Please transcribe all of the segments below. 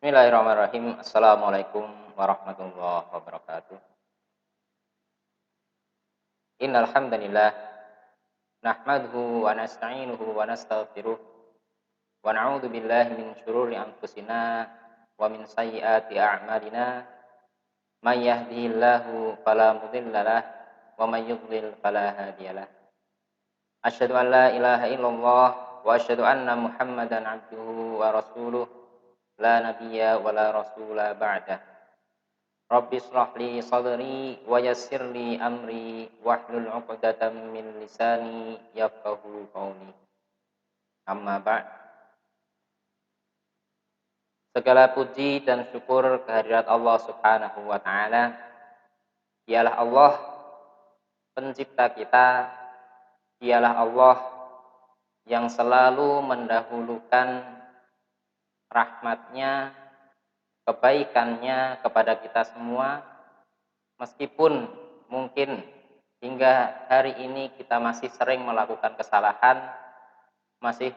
Bismillahirrahmanirrahim. Assalamualaikum warahmatullahi wabarakatuh. Innal hamdalillah nahmaduhu wa nasta'inuhu wa nastaghfiruh wa na'udzu billahi min shururi anfusina wa min sayyiati a'malina. May yahdihillahu fala mudhillalah wa may yudhlil fala hadiyalah. Asyhadu an la ilaha illallah wa asyhadu anna Muhammadan abduhu wa rasuluh la nabiyya wa la rasula ba'dah. Rabbi shrah li sadri wa yassir li amri wahlul 'uqdatam min lisani yafqahu qawli. Amma ba'd. Segala puji dan syukur kehadirat Allah Subhanahu wa taala. Dialah Allah pencipta kita, dialah Allah yang selalu mendahulukan rahmatnya, kebaikannya kepada kita semua, meskipun mungkin hingga hari ini kita masih sering melakukan kesalahan, masih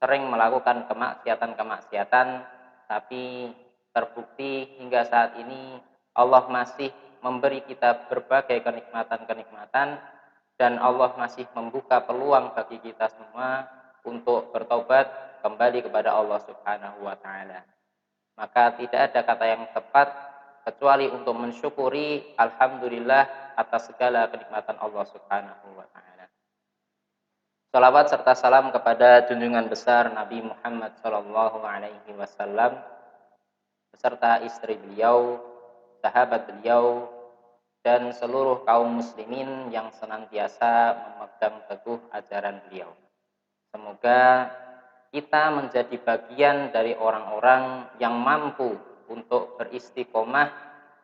sering melakukan kemaksiatan-kemaksiatan, tapi terbukti hingga saat ini Allah masih memberi kita berbagai kenikmatan-kenikmatan, dan Allah masih membuka peluang bagi kita semua untuk bertobat kembali kepada Allah Subhanahu wa taala. Maka tidak ada kata yang tepat kecuali untuk mensyukuri alhamdulillah atas segala kenikmatan Allah Subhanahu wa taala. Salawat serta salam kepada junjungan besar Nabi Muhammad sallallahu alaihi wasallam beserta istri beliau, sahabat beliau, dan seluruh kaum muslimin yang senantiasa memegang teguh ajaran beliau. Semoga kita menjadi bagian dari orang-orang yang mampu untuk beristiqomah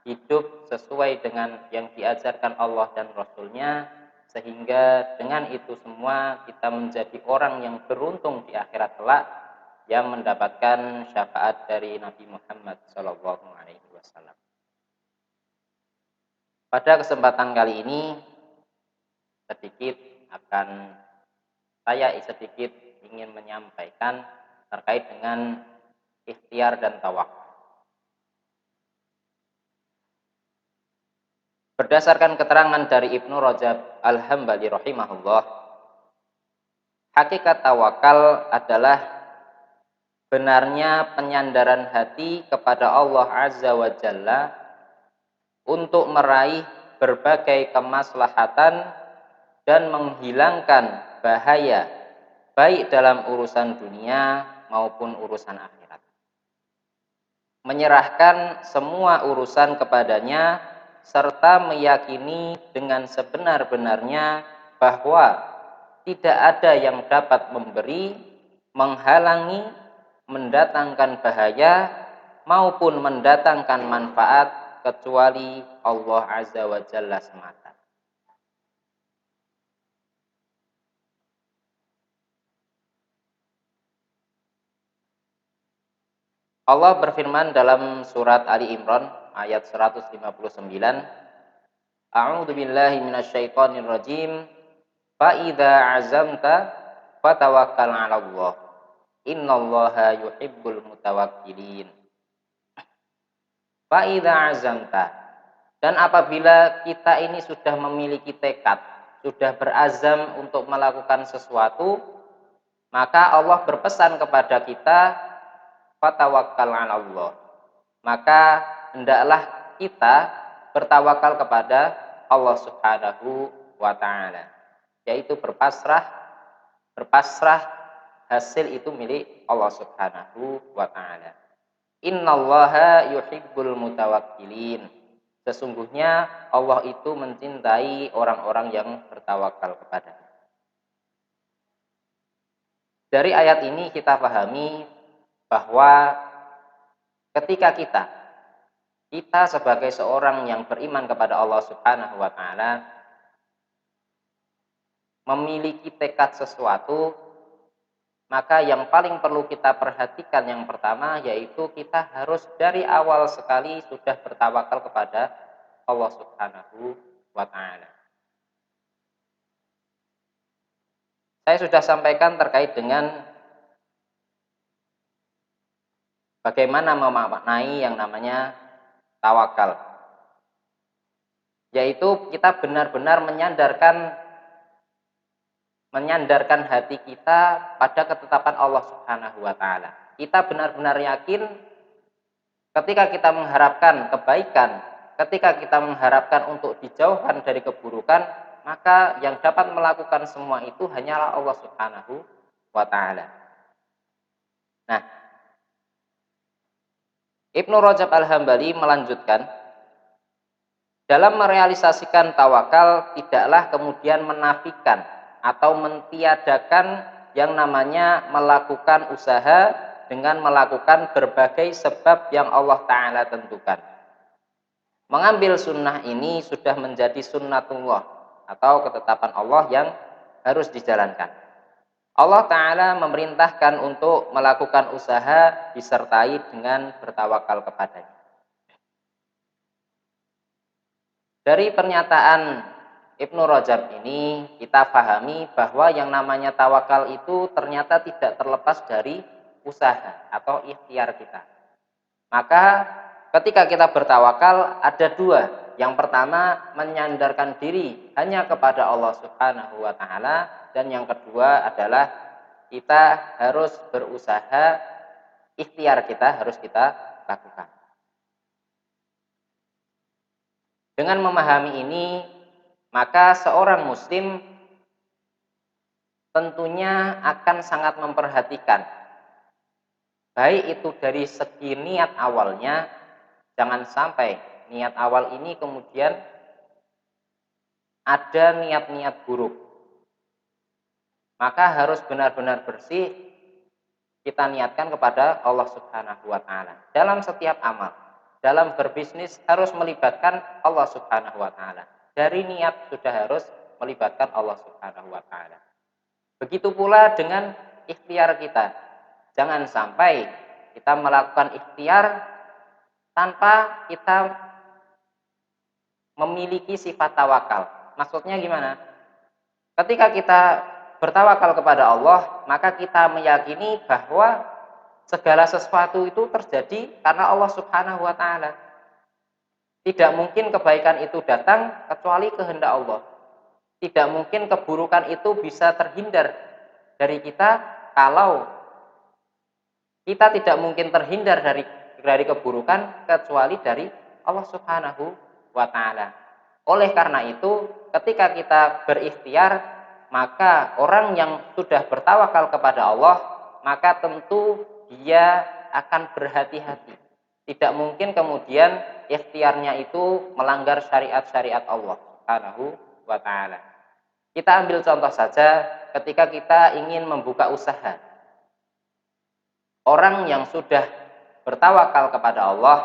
hidup sesuai dengan yang diajarkan Allah dan Rasul-Nya, sehingga dengan itu semua kita menjadi orang yang beruntung di akhirat kelak, yang mendapatkan syafaat dari Nabi Muhammad SAW. Pada kesempatan kali ini saya sedikit ingin menyampaikan terkait dengan ikhtiar dan tawakal. Berdasarkan keterangan dari Ibnu Rajab Al-Hambali rahimahullah, hakikat tawakal adalah benarnya penyandaran hati kepada Allah Azza wa Jalla untuk meraih berbagai kemaslahatan dan menghilangkan bahaya baik dalam urusan dunia maupun urusan akhirat. Menyerahkan semua urusan kepadanya serta meyakini dengan sebenar-benarnya bahwa tidak ada yang dapat memberi, menghalangi, mendatangkan bahaya maupun mendatangkan manfaat kecuali Allah Azza wa Jalla semata. Allah berfirman dalam surat Ali Imran ayat 159, A'udzu billahi minasyaitonir rajim. Fa idza azamta fatawakkal 'alallah. Innallaha yuhibbul mutawakkilin. Fa idza azamta, dan apabila kita ini sudah memiliki tekad, sudah berazam untuk melakukan sesuatu, maka Allah berpesan kepada kita, fatawakkal 'alallah. Maka hendaklah kita bertawakal kepada Allah Subhanahu wa taala, yaitu berpasrah hasil itu milik Allah Subhanahu wa taala. Innallaha yuhibbul mutawakkilin. Sesungguhnya Allah itu mencintai orang-orang yang bertawakal kepadanya. Dari ayat ini kita pahami bahwa ketika kita sebagai seorang yang beriman kepada Allah Subhanahu wa taala memiliki tekad sesuatu, maka yang paling perlu kita perhatikan yang pertama yaitu kita harus dari awal sekali sudah bertawakal kepada Allah Subhanahu wa taala. Saya sudah sampaikan terkait dengan bagaimana memaknai yang namanya tawakal, yaitu kita benar-benar menyandarkan hati kita pada ketetapan Allah Subhanahu wa taala. Kita benar-benar yakin ketika kita mengharapkan kebaikan, ketika kita mengharapkan untuk dijauhkan dari keburukan, maka yang dapat melakukan semua itu hanyalah Allah Subhanahu wa taala. Nah, Ibnu Rajab Al-Hambali melanjutkan, dalam merealisasikan tawakal tidaklah kemudian menafikan atau mentiadakan yang namanya melakukan usaha dengan melakukan berbagai sebab yang Allah Ta'ala tentukan. Mengambil sunnah ini sudah menjadi sunnatullah atau ketetapan Allah yang harus dijalankan. Allah Ta'ala memerintahkan untuk melakukan usaha disertai dengan bertawakal kepadanya. Dari pernyataan Ibnu Rajab ini kita pahami bahwa yang namanya tawakal itu ternyata tidak terlepas dari usaha atau ikhtiar kita. Maka ketika kita bertawakal ada dua. Yang pertama, menyandarkan diri hanya kepada Allah Subhanahu wa taala, dan yang kedua adalah kita harus berusaha, ikhtiar kita harus kita lakukan. Dengan memahami ini, maka seorang muslim tentunya akan sangat memperhatikan, baik itu dari segi niat awalnya, jangan sampai niat awal ini kemudian ada niat-niat buruk. Maka harus benar-benar bersih kita niatkan kepada Allah Subhanahu wa taala. Dalam setiap amal, dalam berbisnis harus melibatkan Allah Subhanahu wa taala. Dari niat sudah harus melibatkan Allah Subhanahu wa taala. Begitu pula dengan ikhtiar kita. Jangan sampai kita melakukan ikhtiar tanpa kita memiliki sifat tawakal. Maksudnya gimana? Ketika kita bertawakal kepada Allah, maka kita meyakini bahwa segala sesuatu itu terjadi karena Allah Subhanahu wa taala. Tidak mungkin kebaikan itu datang kecuali kehendak Allah. Tidak mungkin keburukan itu bisa terhindar dari kita kalau kita tidak mungkin terhindar dari keburukan kecuali dari Allah Subhanahu wa taala. Oleh karena itu, ketika kita berikhtiar, maka orang yang sudah bertawakal kepada Allah, maka tentu dia akan berhati-hati. Tidak mungkin kemudian ikhtiarnya itu melanggar syariat-syariat Allah Subhanahu wa taala. Kita ambil contoh saja ketika kita ingin membuka usaha. Orang yang sudah bertawakal kepada Allah,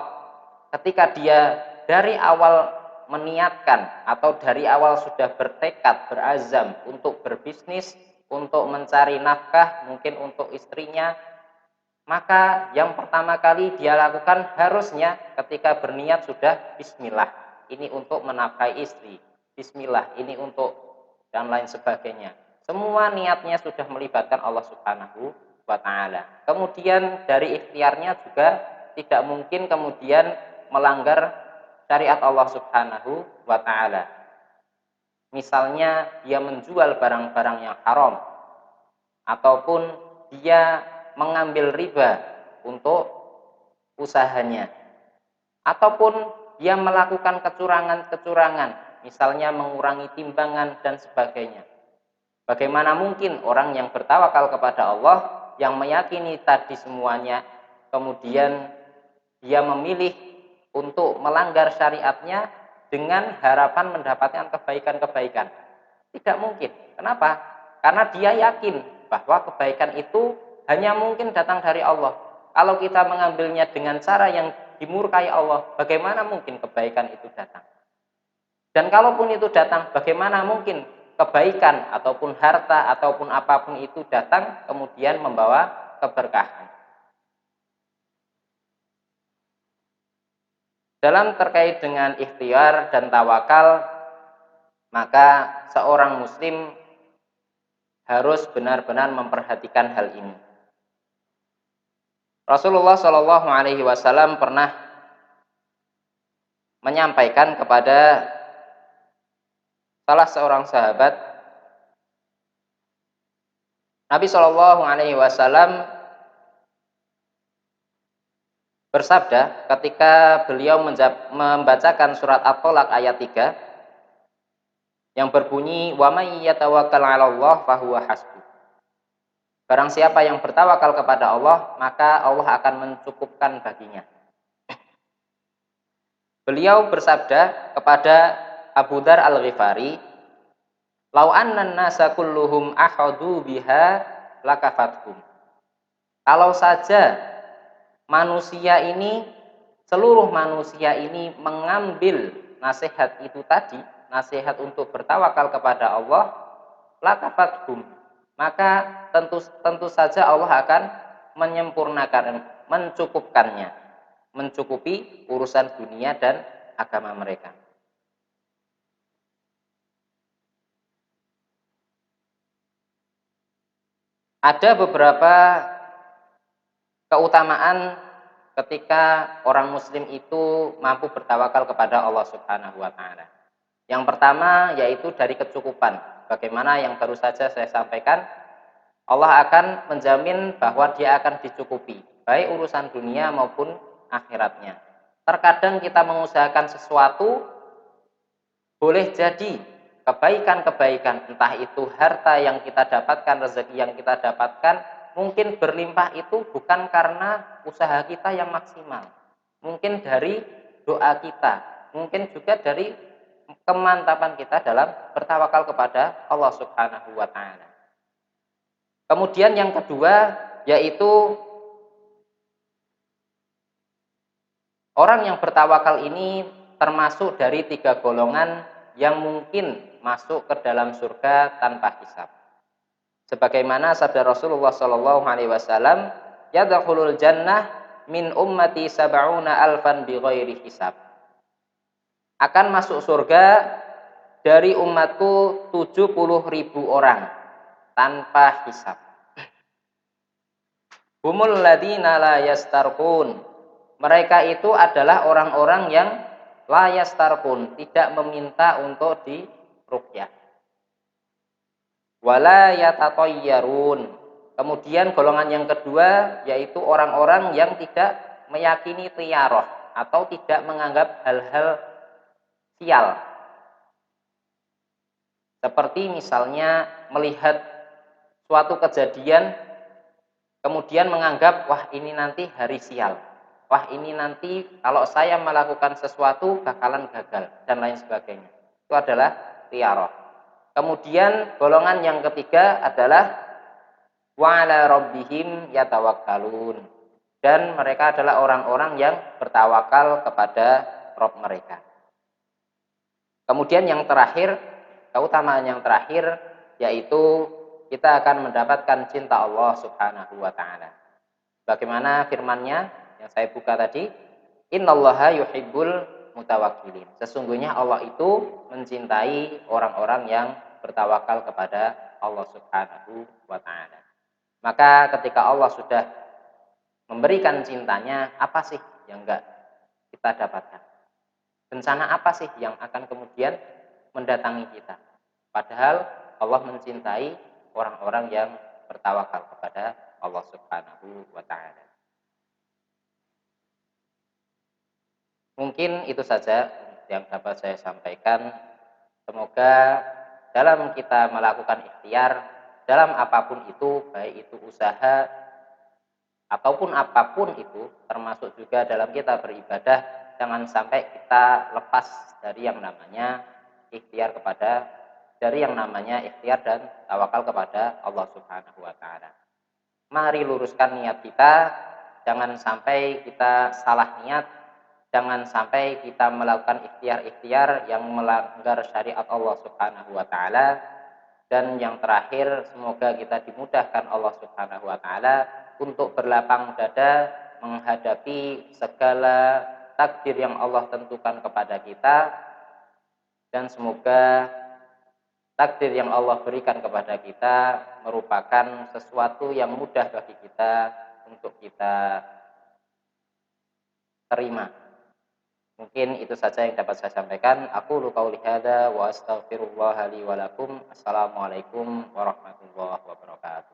ketika dia dari awal meniatkan atau dari awal sudah bertekad, berazam untuk berbisnis, untuk mencari nafkah, mungkin untuk istrinya, maka yang pertama kali dia lakukan harusnya ketika berniat sudah bismillah, ini untuk menafkahi istri, bismillah, ini untuk dan lain sebagainya. Semua niatnya sudah melibatkan Allah Subhanahu wa taala. Kemudian dari ikhtiarnya juga tidak mungkin kemudian melanggar syariat Allah Subhanahu wa taala. Misalnya dia menjual barang-barang yang haram, ataupun dia mengambil riba untuk usahanya, ataupun dia melakukan kecurangan-kecurangan, misalnya mengurangi timbangan dan sebagainya. Bagaimana mungkin orang yang bertawakal kepada Allah, yang meyakini tadi semuanya, kemudian dia memilih untuk melanggar syariatnya dengan harapan mendapatkan kebaikan-kebaikan? Tidak mungkin. Kenapa? Karena dia yakin bahwa kebaikan itu hanya mungkin datang dari Allah. Kalau kita mengambilnya dengan cara yang dimurkai Allah, bagaimana mungkin kebaikan itu datang? Dan kalaupun itu datang, bagaimana mungkin kebaikan ataupun harta ataupun apapun itu datang kemudian membawa keberkahan? Dalam terkait dengan ikhtiar dan tawakal, maka seorang muslim harus benar-benar memperhatikan hal ini. Rasulullah Shallallahu Alaihi Wasallam pernah menyampaikan kepada salah seorang sahabat, Nabi Shallallahu Alaihi Wasallam bersabda ketika beliau membacakan surat At-Tolak ayat 3 yang berbunyi, wa may yatawakkal 'alallah fahuwa hasbuh. Barang siapa yang bertawakal kepada Allah, maka Allah akan mencukupkan baginya. Beliau bersabda kepada Abu Dzar Al-Ghifari, "Lau annan nasa kulluhum ahadu biha lakafathum." Kalau saja seluruh manusia ini mengambil nasihat itu tadi, nasihat untuk bertawakal kepada Allah, lakafathum, maka tentu saja Allah akan menyempurnakan, mencukupkannya, mencukupi urusan dunia dan agama mereka. Ada beberapa keutamaan ketika orang muslim itu mampu bertawakal kepada Allah Subhanahu wa taala. Yang pertama yaitu dari kecukupan. Bagaimana yang baru saja saya sampaikan, Allah akan menjamin bahwa dia akan dicukupi, baik urusan dunia maupun akhiratnya. Terkadang kita mengusahakan sesuatu, boleh jadi kebaikan-kebaikan, entah itu harta yang kita dapatkan, rezeki yang kita dapatkan, mungkin berlimpah itu bukan karena usaha kita yang maksimal, mungkin dari doa kita, mungkin juga dari kemantapan kita dalam bertawakal kepada Allah Subhanahu wa taala. Kemudian yang kedua yaitu orang yang bertawakal ini termasuk dari 3 golongan yang mungkin masuk ke dalam surga tanpa hisab. Sebagaimana sabda Rasulullah Shallallahu Alaihi Wasallam, "Yadkhulul jannah min ummati sab'una alfan bighairi hisab." Akan masuk surga dari umatku 70.000 orang tanpa hisab. Humul ladina la yastarqun. Mereka itu adalah orang-orang yang la yastarqun, tidak meminta untuk diruqyah. Wala yatatayyarun. Kemudian golongan yang kedua yaitu orang-orang yang tidak meyakini tiyaroh atau tidak menganggap hal-hal sial. Seperti misalnya melihat suatu kejadian kemudian menganggap, wah ini nanti hari sial, wah ini nanti kalau saya melakukan sesuatu bakalan gagal dan lain sebagainya. Itu adalah tiyaroh. Kemudian golongan yang ketiga adalah wa ala rabbihim yatawakkalun, dan mereka adalah orang-orang yang bertawakal kepada Rabb mereka. Kemudian yang terakhir, keutamaan yang terakhir yaitu kita akan mendapatkan cinta Allah Subhanahu wa taala. Bagaimana firman-Nya yang saya buka tadi? Innallaha yuhibbul mutawakkilin. Sesungguhnya Allah itu mencintai orang-orang yang bertawakal kepada Allah Subhanahu wa taala. Maka ketika Allah sudah memberikan cintanya, apa sih yang enggak kita dapatkan? Bencana apa sih yang akan kemudian mendatangi kita? Padahal Allah mencintai orang-orang yang bertawakal kepada Allah Subhanahu wa taala. Mungkin itu saja yang dapat saya sampaikan. Semoga dalam kita melakukan ikhtiar dalam apapun itu, baik itu usaha ataupun apapun itu, termasuk juga dalam kita beribadah, jangan sampai kita lepas dari yang namanya ikhtiar dan tawakal kepada Allah Subhanahu wa taala. Mari luruskan niat kita, jangan sampai kita salah niat, jangan sampai kita melakukan ikhtiar-ikhtiar yang melanggar syariat Allah Subhanahu wa taala. Dan yang terakhir, semoga kita dimudahkan Allah Subhanahu wa taala untuk berlapang dada menghadapi segala takdir yang Allah tentukan kepada kita, dan semoga takdir yang Allah berikan kepada kita merupakan sesuatu yang mudah bagi kita untuk kita terima. Mungkin itu saja yang dapat saya sampaikan. Aku qauli hadza wa astaghfirullah li wa lakum. Assalamualaikum warahmatullahi wabarakatuh.